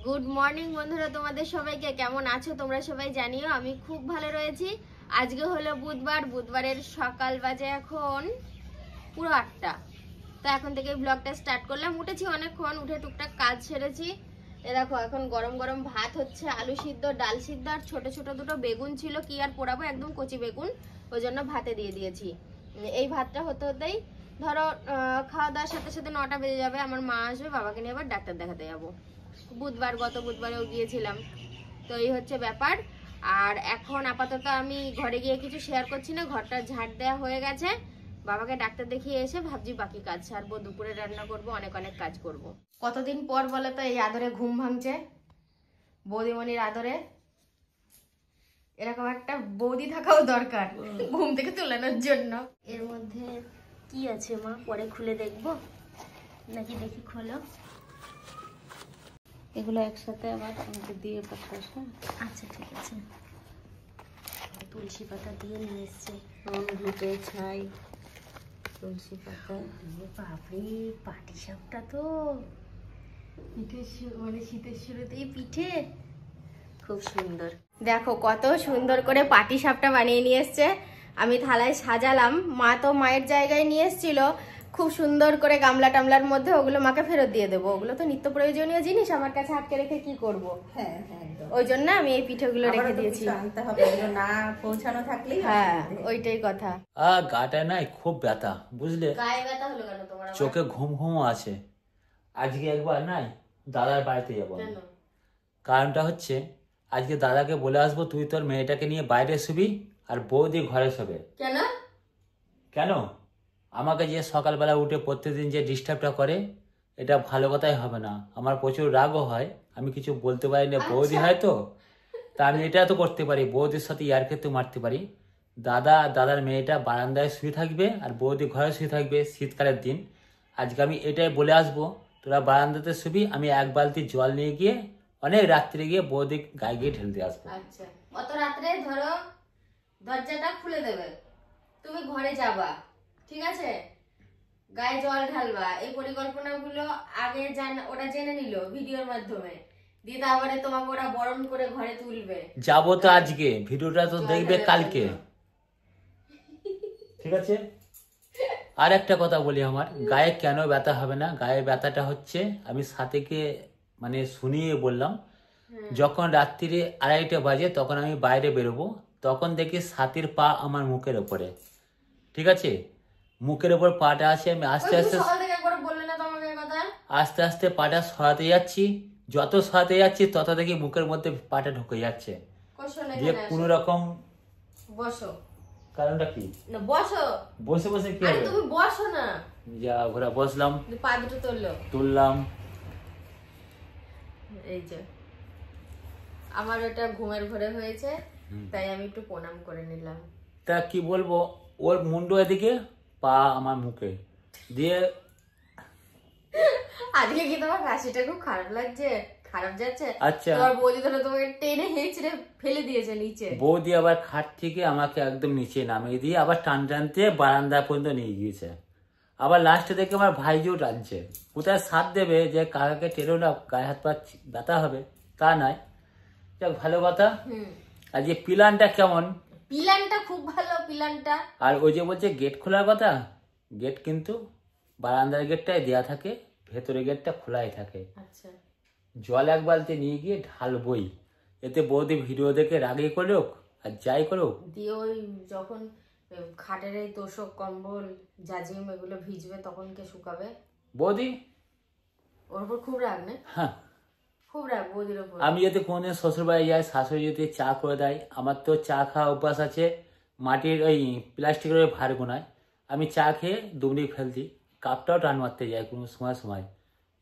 Good morning বন্ধুরা, তোমাদের সবাইকে কেমন আছো তোমরা সবাই জানিও। আমি খুব ভালো রয়েছি। আজকে হলো বুধবার, বুধবারের সকাল বাজে এখন পুরো 8টা। তো এখন থেকে ব্লগটা স্টার্ট করলাম। উঠেছি অনেকক্ষণ, উঠে টুকটাক কাজ সেরেছি। এ দেখো এখন গরম গরম ভাত হচ্ছে, আলু সিদ্ধ, ডাল সিদ্ধ আর ছোট ছোট দুটো বেগুন ছিল, কি আর পোড়াবো, একদম কচি বেগুন, ওই জন্য ভাতে দিয়ে দিয়েছি। এই ভাতটা হতে হতেই ধরো খাওয়া দাওয়ার সাথে সাথে 9টা বেজে যাবে। আমার মা আসবে, বাবাকে নিয়ে আবার ডাক্তার দেখাতে যাবো। বুধবার, গত বুধবারেও গিয়েছিলাম। তো এই হচ্ছে ব্যাপার। আর এখন আপাতত আমি ঘরে গিয়ে কিছু শেয়ার করছি না, ঘরটা ঝাড় দেওয়া হয়ে গেছে। বাবাকে ডাক্তার দেখিয়ে এসে ভাবছি বাকি কাজ সারবো, দুপুরে রান্না করব, অনেক অনেক কাজ করব। কতদিন পর বলে তো এই আদরে ঘুম ভাঙছে, বৌদিমণির আদরে। এরকম একটা বৌদি থাকাও দরকার ঘুম থেকে তোলানোর জন্য। এর মধ্যে কি আছে মা, পরে খুলে দেখবো নাকি? দেখি খোলো। এগুলো একসাথে আবার আমাকে দিয়ে পাঠাস। আচ্ছা ঠিক আছে। তুলসী পাতা দিয়ে নিয়ে এসছে, ঘুটে ছাই, তুলসী পাতা দিয়ে। বাপরে, পাটি সাপটা তো পিঠে, মানে শীতের শুরুতেই পিঠে, খুব সুন্দর। দেখো কত সুন্দর করে পাটি সাপটা বানিয়ে নিয়ে এসছে। আমি থালায় সাজালাম, মা তো মায়ের জায়গায় নিয়ে এসছিল খুব সুন্দর করে গামলা টামলার মধ্যে। ওগুলো মাকে ফেরত দিয়ে দেবো, ওগুলো তো নিত্য প্রয়োজনীয় জিনিস, আমার কাছে আটকে রেখে কি করব। ওই জন্য আমি এই পিঠেগুলো রেখে দিয়েছি। না পৌঁছানো থাকলে হ্যাঁ, ওইটাই কথা। গাটা নাই খুব ব্যথা, বুঝলে? গায়ে ব্যথা হলো কেন তোমার? চোখে ঘুম ঘুম আছে। আজকে একবার নাই দাদার বাড়িতে যাবো। কারণটা হচ্ছে আজকে দাদাকে বলে আসবো তুই তোর মেয়েটাকে নিয়ে বাইরে শুবি আর বৌদি ঘরে শোবে। কেন? কেন? আমাকে যে সকালবেলা উঠে প্রত্যেকদিন যে ডিস্টার্বটা করে, এটা ভালো কথাই হবে না। আমার প্রচুর রাগও হয়, আমি কিছু বলতে পারি না, বৌদি হয় তো। তা আমি এটা তো করতে পারি, বৌদির সাথে ইয়ারকে তো মারতে পারি। দাদার মেয়েটা বারান্দায় শুয়ে থাকবে আর বৌদি ঘরে শুয়ে থাকবে শীতকালের দিন। আজকে আমি এটাই বলে আসবো, তোরা বারান্দাতে শুবি, আমি এক বালতি জল নিয়ে গিয়ে অনেক রাত্রে গিয়ে বৌদি গায়ে গিয়ে ঢেলে দিয়ে আসবো। আচ্ছা, অত রাত্রে ধরো দরজাটা খুলে দেবে, তুমি ঘরে যাবা, ঠিক আছে? গায়ে জল ঢালবা, এই পরিকল্পনাগুলো আগে ওরা জেনে নিল ভিডিওর মাধ্যমে। দিদা আবার তোমাকে ওরা বরণ করে ঘরে তুলবে। যাবো তো আজকে, ভিডিওটা তো দেখবে কালকে, ঠিক আছে? আর একটা কথা বলি, আমার গায়ে কেন ব্যথা হবে না? গায়ে ব্যথাটা হচ্ছে, আমি সাথীকে মানে শুনিয়ে বললাম, যখন রাত্রিরে 2:30 বাজে তখন আমি বাইরে বেরোবো, তখন দেখি সাথীর পা আমার মুখের ওপরে, ঠিক আছে? মুখের ওপর পাটা আছে, আমি আস্তে আস্তে আস্তে আস্তে পাটা সরাতে যাচ্ছি। যত সরাতে যাচ্ছি তত দেখি মুখের মধ্যে পাটা ঢুকে যাচ্ছে। দিয়ে কোন রকম বসো। কারণটা কি? না বসো। বসে বসে কি হবে? তুমি বসো না। যা ঘোরা, বসলাম, পা দুটো তুললাম। এই যে আমার ওটা ঘুমের ঘরে হয়েছে, তাই আমি একটু প্রণাম করে নিলাম। তা কি বলবো, ওর মুন্ডু এদিকে, পা আমার মুখে দিয়ে। আজকে কি তোমার হাসিটা খুব খারাপ লাগছে? খারাপ যাচ্ছে? আচ্ছা, তোমার বৌদি ধরে তোমাকে টেনে হেঁচড়ে ফেলে দিয়েছে নিচে। বৌদি আবার খাট থেকে আমাকে একদম নিচে নামিয়ে দিয়ে আবার টানতে বারান্দা পর্যন্ত নিয়ে গিয়েছে। আবার লাস্টে দেখে আমার ভাইজিও টানছে। কোথায় সাথ দেবে যে কাকাকে টেনেও না, গায়ে হাত পা ব্যথা হবে তা নয়। যাক, ভালো কথা। আর যে প্ল্যানটা কেমন? প্ল্যানটা খুব ভালো, প্ল্যানটা। আর ওই যে বলছে গেট খোলার কথা, গেট কিন্তু বারান্দার গেটটাই দেয়া থাকে, ভেতরে গেটটা খোলাই থাকে। আচ্ছা, জল এক বালতি নিয়ে গিয়ে ঢালবই, এতে বৌদি ভিডিও দেখে রাগে করুক আর যাই করুক। দিয়ে ওই যখন খাটের এই তোষক কম্বল জাজিম এগুলো ভিজবে তখন কে শুকাবে? বৌদি। ওর উপর খুব রাগ না? হ্যাঁ, খুব রাগ বৌদির উপর। আমি যদি কোনোদিন শ্বশুর বাড়ি যাই, শাশুড়ি যদি চা করে দেয়, আমার তো চা খাওয়া অভ্যাস আছে মাটির ওই প্লাস্টিকের ওই ভার গোনায়। আমি চা খেয়ে 2 মিনিট ফেলতি, কাপটাও টান মারতে যাই কোনো সময়।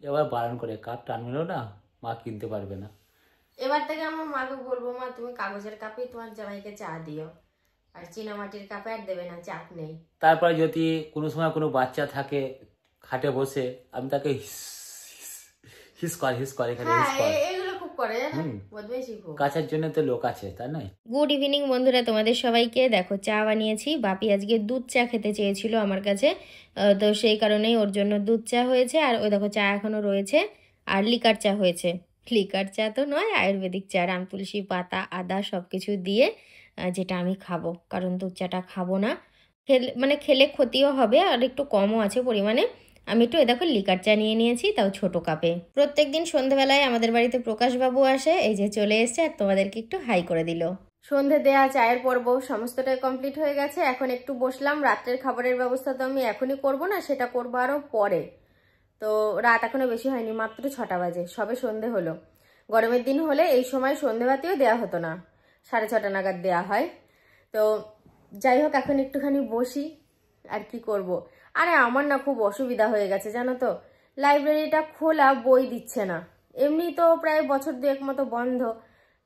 এবার বারণ করে, কাপ টান মেলেও না, মা কিনতে পারবে না। এবার থেকে আমার মাকে বলবো, মা তুমি কাগজের কাপে তোমার জামাইকে চা দিও, আর চীনা মাটির কাপে আর দেবে না, চাপ নেই। তারপরে যদি কোনো সময় কোনো বাচ্চা থাকে খাটে বসে, আমি তাকে হিস করে এগুলো খুব করে, কাছের জন্য তো লোক আছে, তাই নয়? গুড ইভিনিং বন্ধুরা, তোমাদের সবাইকে। দেখো চা বানিয়েছি। বাপি আজকে দুধ চা খেতে চেয়েছিল আমার কাছে, তো সেই কারণেই ওর জন্য দুধ চা হয়েছে। আর ওই দেখো চা এখনো রয়েছে, আর লিকার চা হয়েছে। লিকার চা তো নয়, আয়ুর্বেদিক চা, রাম তুলসী পাতা, আদা সব কিছু দিয়ে যেটা আমি খাবো, কারণ দুধ চাটা খাবো না। খেলে ক্ষতিও হবে আর একটু কমও আছে পরিমাণে। আমি একটু দেখো লিকার চা নিয়ে নিয়েছি, তাও ছোট কাপে। প্রত্যেকদিন সন্ধ্যেবেলায় আমাদের বাড়িতে প্রকাশবাবু আসে, এই যে চলে এসছে আর তোমাদেরকে একটু হাই করে দিল। সন্ধে দেয়া, চায়ের পর্ব সমস্তটাই কমপ্লিট হয়ে গেছে। এখন একটু বসলাম। রাত্রের খাবারের ব্যবস্থা তো আমি এখনই করব না, সেটা করবো আরও পরে। তো রাত এখনো বেশি হয়নি, মাত্র 6টা বাজে, সবে সন্ধে হলো। গরমের দিন হলে এই সময় সন্ধেবাতিও দেওয়া হতো না, 6:30 নাগাদ দেওয়া হয়। তো যাই হোক, এখন একটুখানি বসি আর কি করব। আরে আমার না খুব অসুবিধা হয়ে গেছে জানো তো, লাইব্রেরিটা খোলা, বই দিচ্ছে না। এমনি তো প্রায় বছর 2 মতো বন্ধ,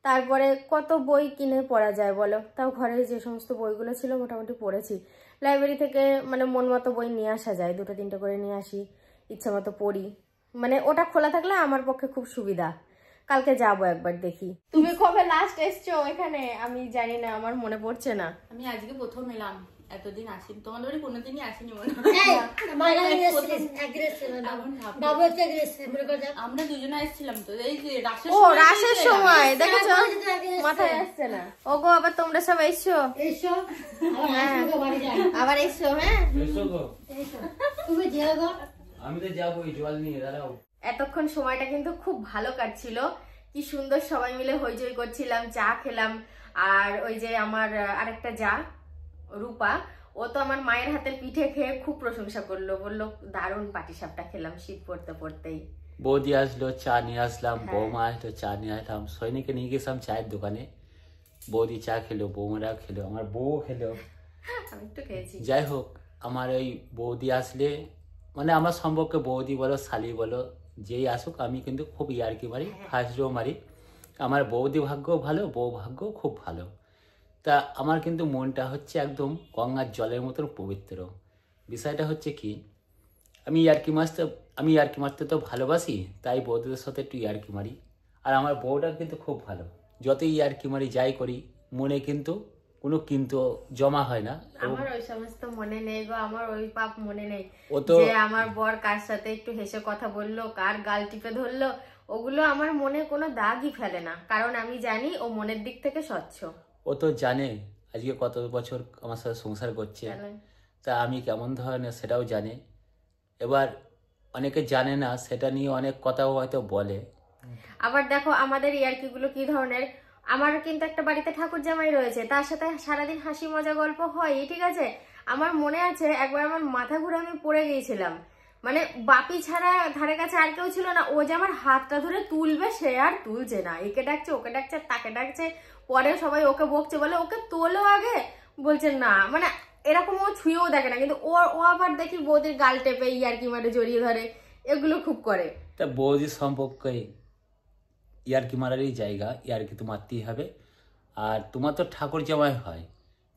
তারপরে কত বই কিনে পড়া যায় বলো। তাও ঘরে যে সমস্ত বইগুলো ছিল মোটামুটি পড়েছি। লাইব্রেরি থেকে মানে মন মতো বই নিয়ে আসা যায়, 2-3টে করে নিয়ে আসি, ইচ্ছা মতো পড়ি। মানে ওটা খোলা থাকলে আমার পক্ষে খুব সুবিধা। কালকে যাবো একবার, দেখি। তুমি কবে লাস্ট এসছো এখানে আমি জানি না, আমার মনে পড়ছে না। আমি আজকে প্রথম এলাম, এতদিন আসিনি তোমাদের বাড়ি, কোনোদিনই আসিনি মনে আমরা দুজনে এসেছিলাম তো এই যে রাসের সময়, দেখেছো মাথায় আসছে না। ওগো আবার তোমরা সব এসছো, আবার এসছো। হ্যাঁ আমি তো যাবো জল নিয়ে, দাঁড়াও। এতক্ষণ সময়টা কিন্তু খুব ভালো কাটছিল, কি সুন্দর সবাই মিলে হইচই করছিলাম, চা খেলাম। আর ওই যে আমার আরেকটা যা রূপা, ও তো আমার মায়ের হাতের পিঠে খেয়ে খুব প্রশংসা করলো, বললো দারুণ পাটিসাপটা খেলাম শীত পড়তে পড়তেই। বৌদি আসলো, চা নিয়ে আসলাম, বৌমা আসলো, চা নিয়ে আসলাম, সৈনিকে নিয়ে গেছিলাম চায়ের দোকানে। বৌদি চা খেলো, বৌমারা খেলো, আমার বউ খেলো, আমি একটু খেয়েছি। যাই হোক, আমার ওই বৌদি আসলে মানে আমার সম্পর্কে বৌদি বলো শালি বলো যেই আসুক, আমি কিন্তু খুব ইয়ার্কি মারি, ফার্স্টও মারি। আমার বৌদি ভাগ্য ভালো, বউ ভাগ্য খুব ভালো। তা আমার কিন্তু মনটা হচ্ছে একদম গঙ্গার জলের মতন পবিত্র। বিষয়টা হচ্ছে কি, আমি ইয়ার্কি মারতে তো ভালোবাসি, তাই বৌদিদের সাথে একটু ইয়ার্কি মারি। আর আমার বউটা কিন্তু খুব ভালো, যতই ইয়ার্কি মারি যাই করি মনে কিন্তু কোনো কিন্তু জমা হয় না। আমার ওই সমস্ত মনে নেই গো, আমার ওই পাপ মনে নেই ও তো যে আমার বর কার সাথে একটু হেসে কথা বললো, কার গাল টিপে ধরলো, ওগুলো আমার মনে কোনো দাগই ফেলে না, কারণ আমি জানি ও মনের দিক থেকে স্বচ্ছ। ও তো জানে আজকে কত বছর আমার সাথে সংসার করছে, তা আমি কেমন ধরনের সেটাও জানে। এবার অনেকে জানে না, সেটা নিয়ে অনেক কথাও হয়তো বলে। আবার দেখো আমাদের ইয়ার্কিগুলো কি ধরনের। আমার কিন্তু একটা বাড়িতে ঠাকুর জামাই রয়েছে, তার সাথে সারাদিন হাসি মজা গল্প হয়, ঠিক আছে। আমার মনে আছে একবার আমার মাথা ঘুরে আমি পড়ে গিয়েছিলাম, মানে বাপি ছাড়া ধারে কাছে আর কেউ ছিল না। ও যে আমার হাতটা ধরে তুলবে সে আর তুলছে না, একে ডাকছে ওকে ডাকছে তাকে ডাকছে, পরে সবাই ওকে বকছে, বলে ওকে তোলো আগে, বলছে না, মানে এরকম ও ছুঁয়েও দেখে না। কিন্তু ও আবার দেখি বৌদির গাল টেপে ইয়ার্কি মারে জড়িয়ে ধরে, এগুলো খুব করে। তা বৌদির সম্পর্কে ইয়ার্কি মারারই জায়গা, ইয়ার্কি তো মারতেই হবে। আর তোমার তো ঠাকুর জামাই হয়,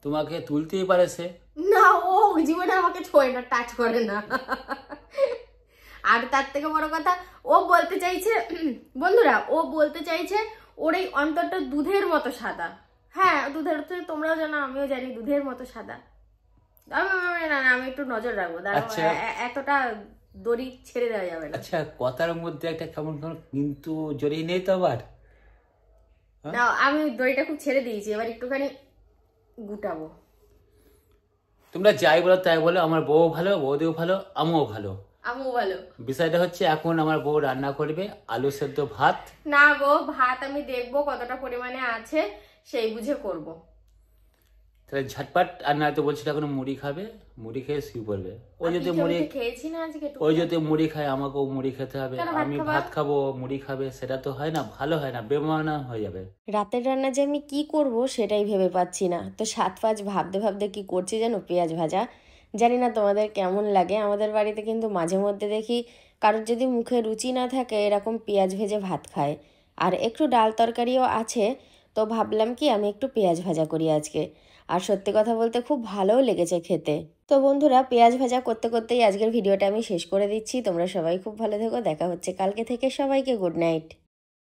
তোমাকে তুলতেই পারে সে। না, ও জীবনে আমাকে ছোঁয় না, টাচ করে না। আর তার থেকে বড় কথা, ও বলতে চাইছে বন্ধুরা, ও বলতে চাইছে ওর এই অন্তরটা দুধের মতো সাদা। হ্যাঁ, দুধের তো তোমরাও জানো, আমিও জানি দুধের মতো সাদা। না না, আমি একটু নজর রাখবো, এতটা দড়ি ছেড়ে দেওয়া যাবে না। আচ্ছা, কথার মধ্যে একটা কেমন কেমন কিন্তু জড়িয়ে নেই তো আবার। না, আমি দড়িটা খুব ছেড়ে দিয়েছি, এবার একটুখানি গুটাবো। তোমরা যাই বলো তাই বলো, আমার বউ ভালো, বৌদিও ভালো, আমিও ভালো। বিষয়টা হচ্ছে এখন আমার বউ রান্না করবে আলু সেদ্ধ ভাত। না গো, ভাত আমি দেখবো কতটা পরিমাণে আছে, সেই বুঝে করব। তাহলে ঝটপট। আর না তো বলছিল এখন মুড়ি খাবে, মুড়ি খেয়ে শুয়ে পড়বে। ও যদি মুড়ি খেয়েছি না আজকে, ওই যদি মুড়ি খায় আমাকেও মুড়ি খেতে হবে, আমি ভাত খাবো মুড়ি খাবে, সেটা তো হয় না, ভালো হয় না, বেমানা হয়ে যাবে। রাতের রান্না যে আমি কি করব সেটাই ভেবে পাচ্ছি না। তো 7-5 ভাবতে ভাবতে কি করছি জানো, পেঁয়াজ ভাজা। জানি না তোমাদের কেমন লাগে, আমাদের বাড়িতে কিন্তু মাঝে মধ্যে দেখি কারোর যদি মুখে রুচি না থাকে এরকম পেঁয়াজ ভেজে ভাত খায়। আর একটু ডাল তরকারিও আছে, তো ভাবলাম কি আমি একটু পেঁয়াজ ভাজা করি আজকে। আর সত্যি কথা বলতে খুব ভালোও লেগেছে খেতে। তো বন্ধুরা, পেঁয়াজ ভাজা করতে করতেই আজকের ভিডিওটা আমি শেষ করে দিচ্ছি। তোমরা সবাই খুব ভালো থেকো, দেখা হচ্ছে কালকে থেকে। সবাইকে গুড নাইট।